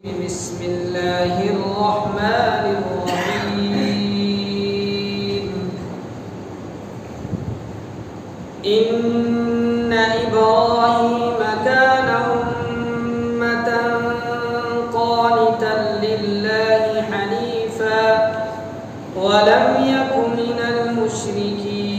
بسم الله الرحمن الرحيم إن إبراهيم كان أمة قانتا لله حنيفا ولم يك من المشركين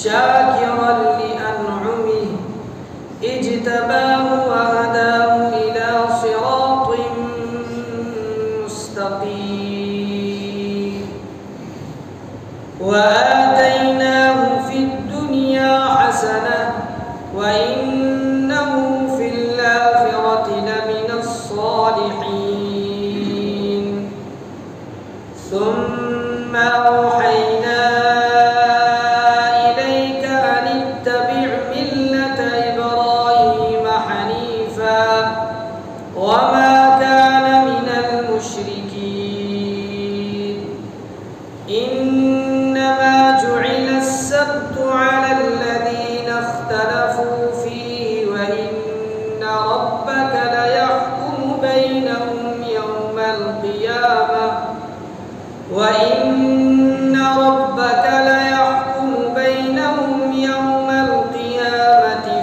شاكرا لأنعمه اجتباه وهداه إلى صراط مستقيم وآتيناه في الدنيا حسنة وإنه في الآخرة لمن الصالحين ثم أوحينا إليك أن اتبع ملة إبراهيم حنيفا وما كان من المشركين إنما جعل السبت على الذين اختلفوا فيه وإن ربك ليحكم بينهم يوم القيامة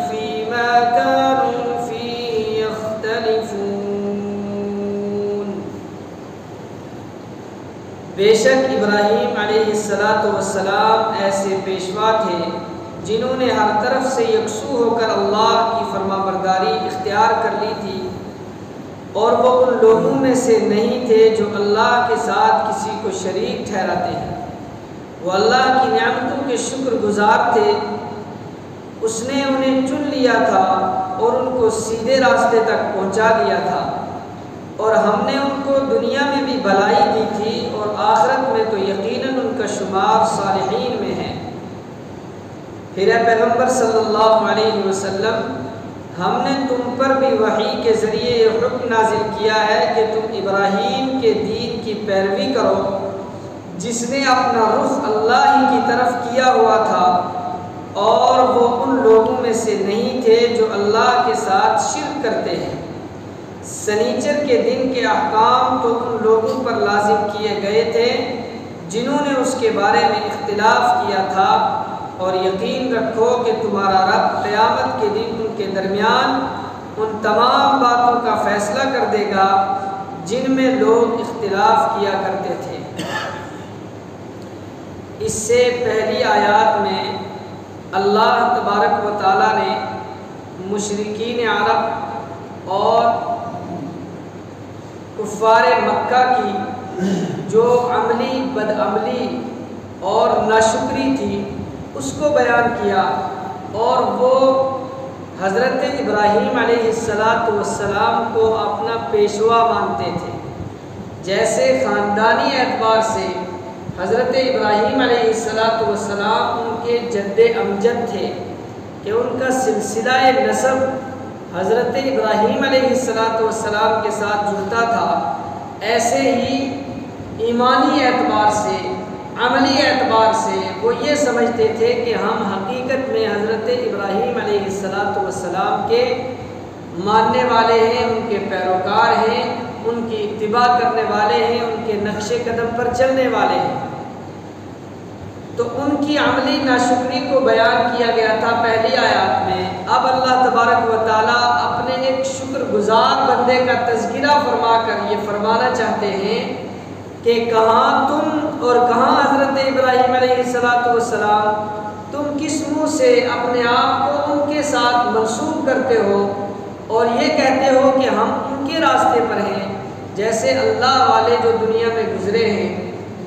فيما كانوا فيه يختلفون بے شک ابراہیم علیہ السلام ایسے پیشوا تھے جنہوں نے ہر طرف سے یکسو ہو کر اللہ کی فرما برداری اختیار کر لی تھی اور وہ ان لوگوں میں سے نہیں تھے جو اللہ کے ساتھ کسی کو شریک ٹھہراتے ہیں۔ وہ اللہ کی نعمتوں کے شکر گزار تھے۔ اس نے انہیں چن لیا تھا اور ان کو سیدھے راستے تک پہنچا دیا تھا، اور ہم نے ان کو دنیا میں بھی بھلائی دی تھی اور آخرت میں تو یقیناً ان کا شمار صالحین میں ہے۔ پھر اے پیغمبر صلی اللہ علیہ وسلم، ہم نے تم پر بھی وحی کے ذریعے یہ حکم نازل کیا ہے کہ تم ابراہیم کے دین کی پیروی کرو جس نے اپنا رخ اللہ ہی کی طرف کیا ہوا تھا، اور وہ ان لوگوں میں سے نہیں تھے جو اللہ کے ساتھ شرک کرتے ہیں۔ سنیچر کے دن کے احکام تو ان لوگوں پر لازم کیے گئے تھے جنہوں نے اس کے بارے میں اختلاف کیا تھا، اور یقین رکھو کہ تمہارا رب قیامت کے دن ان کے درمیان ان تمام باتوں کا فیصلہ کر دے گا جن میں لوگ اختلاف کیا کرتے تھے۔ اس سے پہلی آیات میں اللہ تبارک و تعالیٰ نے مشرکین عرب اور کفار مکہ کی جو عملی بدعملی اور ناشکری تھی اس کو بیان کیا، اور وہ حضرت ابراہیم علیہ السلام کو اپنا پیشوا مانتے تھے۔ جیسے خاندانی اعتبار سے حضرت ابراہیم علیہ السلام ان کے جد امجد تھے کہ ان کا سلسلہ نسب حضرت ابراہیم علیہ السلام کے ساتھ جڑتا تھا، ایسے ہی ایمانی اعتبار سے، عملی اعتبار سے وہ یہ سمجھتے تھے کہ ہم حقیقت میں حضرت ابراہیم علیہ السلام کے ماننے والے ہیں، ان کے پیروکار ہیں، ان کی اتباع کرنے والے ہیں، ان کے نقش قدم پر چلنے والے ہیں۔ تو ان کی عملی ناشکری کو بیان کیا گیا تھا پہلی آیات میں۔ اب اللہ تبارک و تعالیٰ اپنے ایک شکر گزار بندے کا تذکرہ فرما کر یہ فرمانا چاہتے ہیں کہ کہاں تم اور کہاں حضرت ابراہیم علیہ السلام، تم کس منہ سے اپنے آپ کو ان کے ساتھ منسوب کرتے ہو اور یہ کہتے ہو کہ ہم ان کے راستے پر ہیں، جیسے اللہ والے جو دنیا میں گزرے ہیں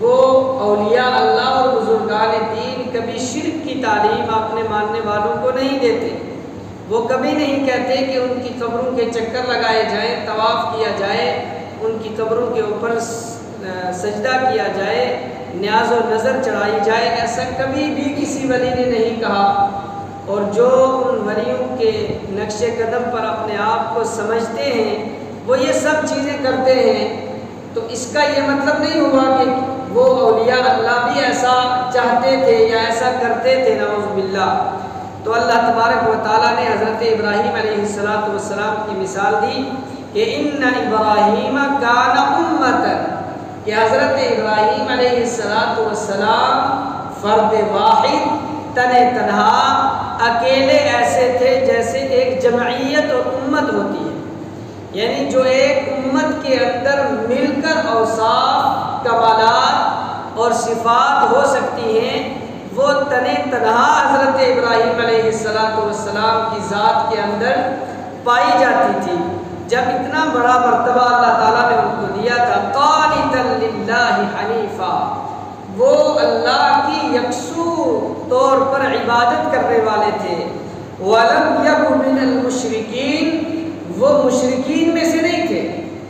وہ اولیاء اللہ اور بزرگان دین کبھی شرک کی تعلیم اپنے ماننے والوں کو نہیں دیتے۔ وہ کبھی نہیں کہتے کہ ان کی قبروں کے چکر لگائے جائیں، طواف کیا جائے، ان کی قبروں کے اوپر سجدہ کیا جائے، نیاز و نظر چڑھائی جائے، ایسا کبھی بھی کسی ولی نے نہیں کہا۔ اور جو ان ولیوں کے نقش قدم پر اپنے آپ کو سمجھتے ہیں وہ یہ سب چیزیں کرتے ہیں، تو اس کا یہ مطلب نہیں ہوا کہ وہ اولیاء اللہ بھی ایسا چاہتے تھے یا ایسا کرتے تھے، نعوذ باللہ۔ تو اللہ تبارک و تعالیٰ نے حضرت ابراہیم علیہ السلام کی مثال دی کہ ان ابراہیم کان امۃ، کہ حضرت ابراہیم علیہ السلام فرد واحد، تنہا اکیلے ایسے تھے جیسے ایک جمعیت اور امت ہوتی ہے، یعنی جو ایک امت کے اندر مل کر اوصاف، کمالات اور صفات ہو سکتی ہیں، وہ تنہا حضرت ابراہیم علیہ السلام کی ذات کے اندر پائی جاتی تھی۔ جب اتنا بڑا مرتبہ اللہ تعالیٰ نے ان کو دیا تھا، قانتا للہ حنیفا، وہ اللہ کی یکسو طور پر عبادت کرنے والے تھے، وَلَمْ يَكُ مِنَ الْمُشْرِكِينَ، وہ مشرکین میں سے نہیں تھے۔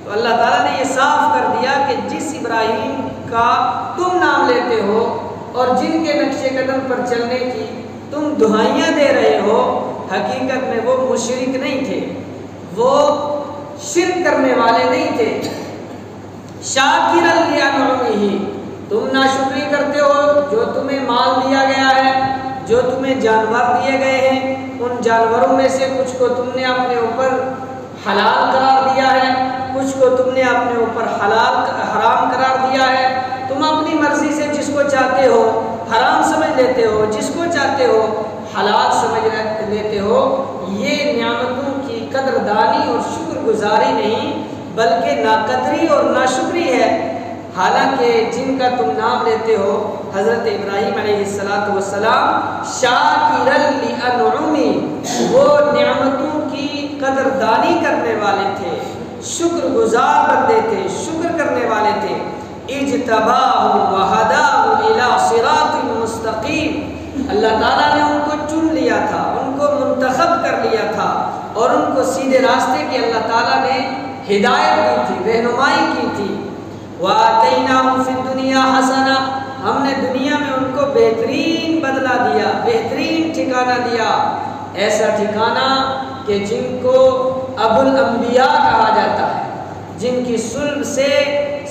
تو اللہ تعالیٰ نے یہ صاف کر دیا کہ جس ابراہیم کا تم نام لیتے ہو اور جن کے نقش قدم پر چلنے کی تم دہائیاں دے رہے ہو، حقیقت میں وہ مشرک نہیں تھے، وہ شرک کرنے والے نہیں تھے۔ شاکرا لانعمہ، تم ناشکری کرتے ہو جو تمہیں مال دیا گیا ہے، جو تمہیں جانور دیے گئے ہیں، ان جانوروں میں سے کچھ کو تم نے اپنے اوپر حلال قرار دیا ہے، کچھ کو تم نے اپنے اوپر حرام قرار دیا ہے۔ تم اپنی مرضی سے جس کو چاہتے ہو حرام سمجھ لیتے ہو، جس کو چاہتے ہو حلال سمجھ لیتے ہو۔ یہ نعمتوں کی قدردانی اور شکر گزاری نہیں بلکہ ناقدری اور ناشکری ہے۔ حالانکہ جن کا تم نام لیتے ہو حضرت ابراہیم علیہ السلام شاکرا لانعمہ، وہ نعمتوں کی قدردانی کرنے والے تھے، شکر گزار بندے تھے، شکر کرنے والے تھے۔ اجتباہ وہداہ الی صراط مستقیم، اللہ تعالیٰ نے ان کو چن لیا تھا، ان کو منتخب کر لیا تھا اور ان کو سیدھے راستے کی اللہ تعالیٰ نے ہدایت دی تھی، رہنمائی کی تھی۔ وَآتَيْنَاهُمْ فِي الدُّنْيَا حَسَنَةً، ہم نے دنیا میں ان کو بہترین بدلہ دیا، بہترین ٹھکانہ دیا، ایسا ٹھکانہ کہ جن کو ابو الانبیاء کہا جاتا ہے، جن کی صلب سے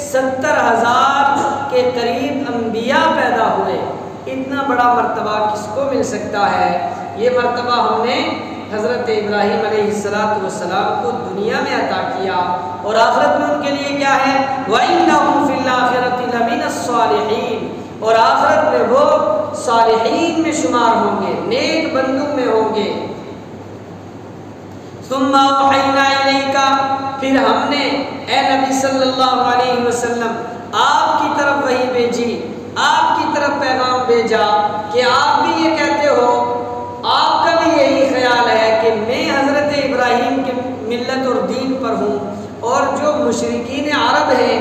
70,000 کے قریب انبیاء پیدا ہوئے۔ اتنا بڑا مرتبہ کس کو مل سکتا ہے؟ یہ مرتبہ ہم نے حضرت ابراہیم علیہ السلام کو دنیا میں عطا کیا، اور آخرت میں ان کے لیے کیا ہے؟ وَإِنَّهُمْ فِي الْآخِرَةِ لَمِنَ الصَّالِحِينَ، اور آخرت میں وہ صالحین میں شمار ہوں گے، نیک بندوں میں ہوں گے۔ ثُمَّ أَوْحَيْنَا إِلَيْكَ، پھر ہم نے اے نبی صلی اللہ علیہ وسلم آپ کی طرف وحی بھیجی، آپ کی طرف پیغام بھیجا کہ آپ بھی یہ کہتے ہو، آپ کا بھی یہی خیال ہے کہ میں حضرت ابراہیم کی ملت اور دین پر ہوں، اور جو مشرکین عرب ہیں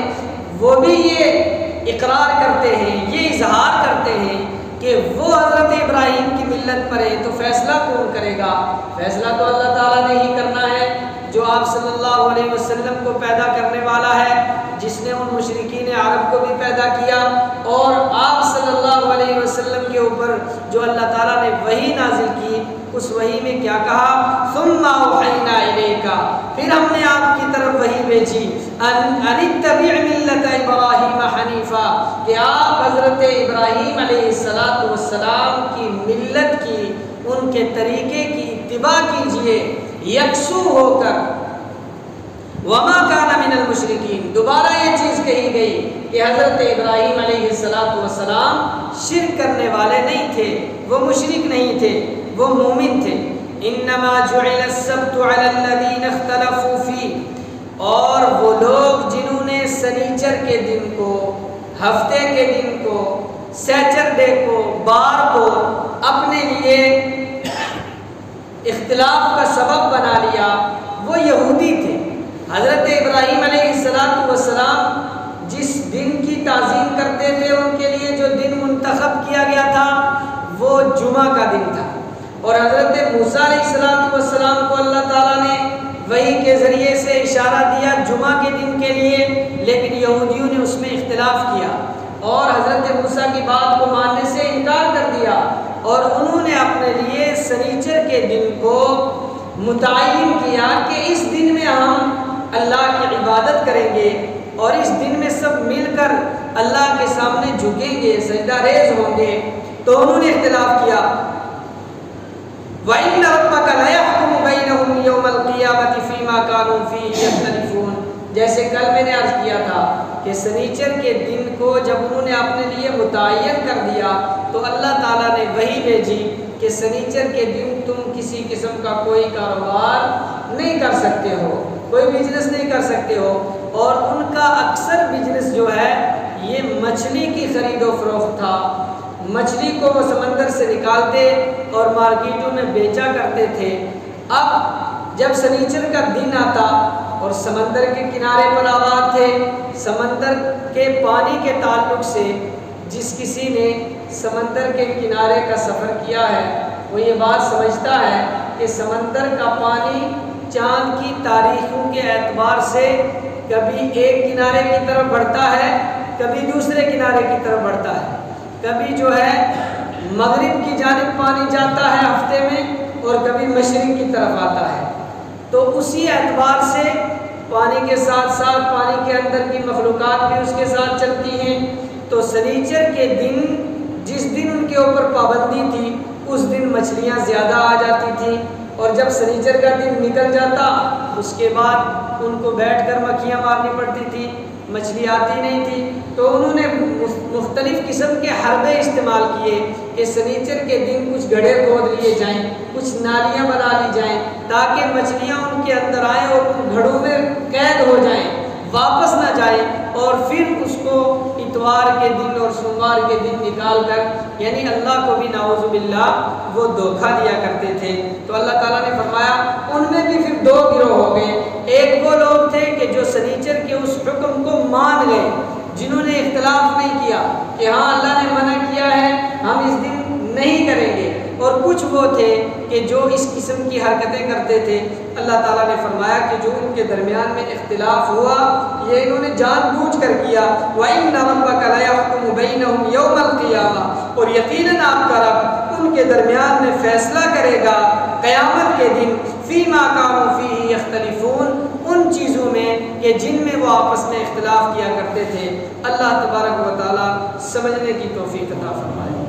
وہ بھی یہ اقرار کرتے ہیں، یہ اظہار کرتے ہیں کہ وہ حضرت ابراہیم کی ملت پر ہے، تو فیصلہ کون کرے گا؟ فیصلہ تو اللہ تعالیٰ نے ہی کرنا ہے، جو آپ صلی اللہ علیہ وسلم کو پیدا کرنے والا ہے، جس نے ان مشرکین عرب کو بھی پیدا کیا، اور آپ صلی اللہ علیہ وسلم کے اوپر جو اللہ تعالیٰ نے وحی نازل کی، اس وحی میں کیا کہا؟ ثم اوحینا الیک، پھر ہم نے آپ کی طرف وحی بھیجی، ان اتبع ملت ابراہیم حنیفا، کہ آپ حضرت ابراہیم علیہ السلام کی ملت کی، ان کے طریقے کی اتباع کیجئے یکسو ہو کر۔ وما کان من المشرکین، دوبارہ یہ چیز کہی گئی کہ حضرت ابراہیم علیہ السلام شرک کرنے والے نہیں تھے، وہ مشرک نہیں تھے، وہ مومن تھے۔ انما جعل السبت علی الذین اختلفوا فیہ، اور وہ لوگ جنہوں نے سنیچر کے دن کو، ہفتے کے دن کو، سیچرڈے کو، بار کو اپنے لیے اختلاف کا سبب بنا لیا، وہ یہودی تھے۔ حضرت ابراہیم علیہ السلام جس دن کی تعظیم کرتے تھے، ان کے لیے جو دن منتخب کیا گیا تھا وہ جمعہ کا دن تھا، اور حضرت موسیٰ علیہ السلام کو اللہ تعالیٰ نے وحی کے ذریعے سے اشارہ دیا جمعہ کے دن کے لیے، لیکن یہودیوں نے اس میں اختلاف کیا اور حضرت موسیٰ کی بات کو ماننے سے انکار کر دیا، اور انہوں نے اپنے لیے سنیچر کے دن کو متعین کیا کہ اس دن میں ہم اللہ کی عبادت کریں گے، اور اس دن میں سب مل کر اللہ کے سامنے جھکیں گے، سجدہ ریز ہوں گے۔ تو انہوں نے اختلاف کیا۔ وَإِنَّ رَبَّكَ لَيَحْكُمُ بَيْنَهُمْ يَوْمَ الْقِيَامَةِ فِيمَا كَانُوا فِيهِ يَخْتَلِفُونَ، جیسے کل میں نے عرض کیا تھا کہ سنیچر کے دن کو جب انہوں نے اپنے لیے متعین کر دیا تو اللہ تعالیٰ نے وحی بھیجی کہ سنیچر کے دن تم کسی قسم کا کوئی کاروبار نہیں کر سکتے ہو، کوئی بزنس نہیں کر سکتے ہو، اور ان کا اکثر بزنس جو ہے یہ مچھلی کی خرید و فروخت تھا۔ مچھلی کو وہ سمندر سے نکالتے اور مارکیٹوں میں بیچا کرتے تھے۔ اب جب سنیچر کا دن آتا اور سمندر کے کنارے پر آباد تھے، سمندر کے پانی کے تعلق سے جس کسی نے سمندر کے کنارے کا سفر کیا ہے وہ یہ بات سمجھتا ہے کہ سمندر کا پانی چاند کی تاریخوں کے اعتبار سے کبھی ایک کنارے کی طرف بڑھتا ہے، کبھی دوسرے کنارے کی طرف بڑھتا ہے، کبھی جو ہے مغرب کی جانب پانی جاتا ہے ہفتے میں اور کبھی مشرق کی طرف آتا ہے۔ تو اسی اعتبار سے پانی کے ساتھ ساتھ پانی کے اندر کی مخلوقات بھی اس کے ساتھ چلتی ہیں۔ تو سنیچر کے دن جس دن ان کے اوپر پابندی تھی اس دن مچھلیاں زیادہ آ جاتی تھیں، اور جب سنیچر کا دن نکل جاتا اس کے بعد ان کو بیٹھ کر مکھیاں مارنی پڑتی تھی، مچھلی آتی نہیں تھی۔ تو انہوں نے مختلف قسم کے حربے استعمال کیے کہ سنیچر کے دن کچھ گڑھے کھود لیے جائیں، کچھ نالیاں بنا لی جائیں تاکہ مچھلیاں ان کے اندر آئیں اور ان گھڑوں میں قید ہو جائیں، واپس نہ جائیں، اور پھر اس کو اتوار کے دن اور سوموار کے دن نکال کر، یعنی اللہ کو بھی نعوذ باللہ وہ دھوکہ دیا کرتے تھے۔ تو اللہ تعالیٰ نے فرمایا ان میں بھی پھر دو گروہ ہو گئے۔ ایک وہ لوگ تھے کہ جو سنیچر کے اس حکم کو مان گئے، جنہوں نے اختلاف نہیں کیا کہ ہاں اللہ نے منع کیا ہے ہم اس دن نہیں کریں گے، اور کچھ وہ تھے کہ جو اس قسم کی حرکتیں کرتے تھے۔ اللہ تعالیٰ نے فرمایا کہ جو ان کے درمیان میں اختلاف ہوا یہ انہوں نے جان بوجھ کر کیا۔ وَإِنَّ رَبَّكَ لَيَحْكُمُ بَيْنَهُمْ يَوْمَ الْقِيَامَةِ، اور یقیناً آپ کا رب ان کے درمیان میں فیصلہ کرے گا قیامت کے دن، فِيمَا كَانُوا فِيهِ يَخْتَلِفُونَ، ان چیزوں میں کہ جن میں وہ آپس میں اختلاف کیا کرتے تھے۔ اللہ تبارک و تعالیٰ سمجھنے کی توفیق عطا فرمائے۔